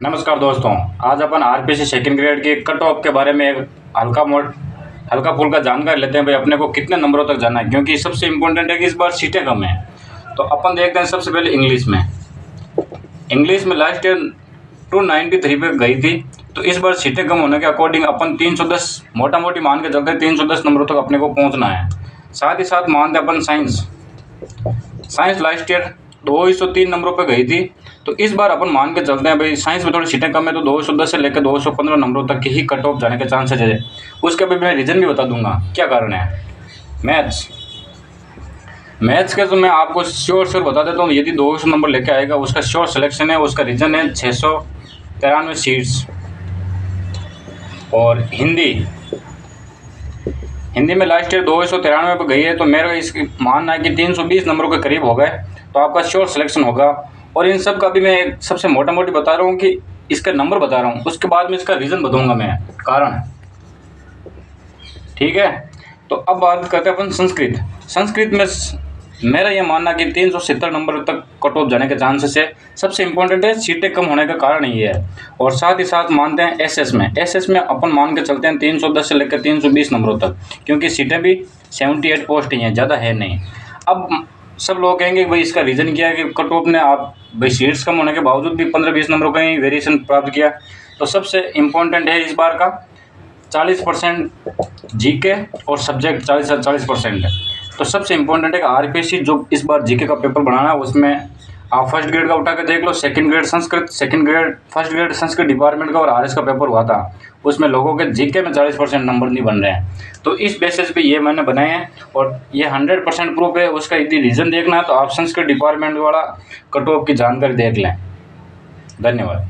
नमस्कार दोस्तों, आज अपन आरपीसी सेकंड ग्रेड के कट ऑफ के बारे में एक हल्का फुल्का जानकारी लेते हैं। भाई अपने को कितने नंबरों तक जाना है, क्योंकि सबसे इम्पोर्टेंट है कि इस बार सीटें कम हैं। तो अपन देखते हैं सबसे पहले इंग्लिश में लास्ट ईयर 293 पे गई थी। तो इस बार सीटें कम होने के अकॉर्डिंग अपन 310 मोटा मोटी मान के चलते हैं, 310 नंबरों तक अपने को पहुँचना है। साथ ही साथ मानते हैं अपन साइंस लास्ट ईयर 203 नंबरों पे गई थी। तो इस बार अपन मान के चलते हैं भाई साइंस में थोड़ी सीटें कम है, तो 210 से लेकर 215 नंबरों तक की ही कट ऑफ जाने के चांसेस है। उसके भी मैं रीज़न भी बता दूंगा क्या कारण है। मैथ्स के तो मैं आपको श्योर बता देता हूँ, यदि 200 नंबर लेके आएगा उसका श्योर सिलेक्शन है। उसका रीज़न है 693 सीट्स। और हिंदी में लास्ट ईयर 293 पे गई है, तो मेरा इसकी मानना है कि 320 नंबरों के करीब हो गए तो आपका श्योर सिलेक्शन होगा। और इन सब का भी मैं सबसे मोटा मोटी बता रहा हूँ कि इसके नंबर बता रहा हूँ, उसके बाद में इसका रीज़न बताऊँगा मैं, कारण। ठीक है, तो अब बात करते हैं अपन संस्कृत में मेरा ये मानना कि 370 नंबर तक कट ऑफ जाने के चांसेस है। सबसे इम्पोर्टेंट है सीटें कम होने का कारण ये है। और साथ ही साथ मानते हैं एसएस में अपन मान के चलते हैं 310 से लेकर 320 नंबरों तक, क्योंकि सीटें भी 78 पोस्ट ही हैं, ज़्यादा है नहीं। अब सब लोग कहेंगे कि भाई इसका रीज़न क्या है कि कट ऑफ ने आप भाई सीट्स कम होने के बावजूद भी 15-20 नंबरों का ही वेरिएशन प्राप्त किया। तो सबसे इम्पोर्टेंट है इस बार का 40% जीके और सब्जेक्ट 40% है। तो सबसे इम्पोर्टेंट है कि आरपीसी जो इस बार जीके का पेपर बनाना है, उसमें आप फर्स्ट ग्रेड का उठा के देख लो, फर्स्ट ग्रेड संस्कृत डिपार्टमेंट का और आरएस का पेपर हुआ था, उसमें लोगों के जीके में 40% नंबर नहीं बन रहे हैं। तो इस बेसिस पे ये मैंने बनाए हैं और ये 100% प्रूफ है। उसका यदि रीज़न देखना है तो आप संस्कृत डिपार्टमेंट वाला कट ऑफ की जानकारी देख लें। धन्यवाद।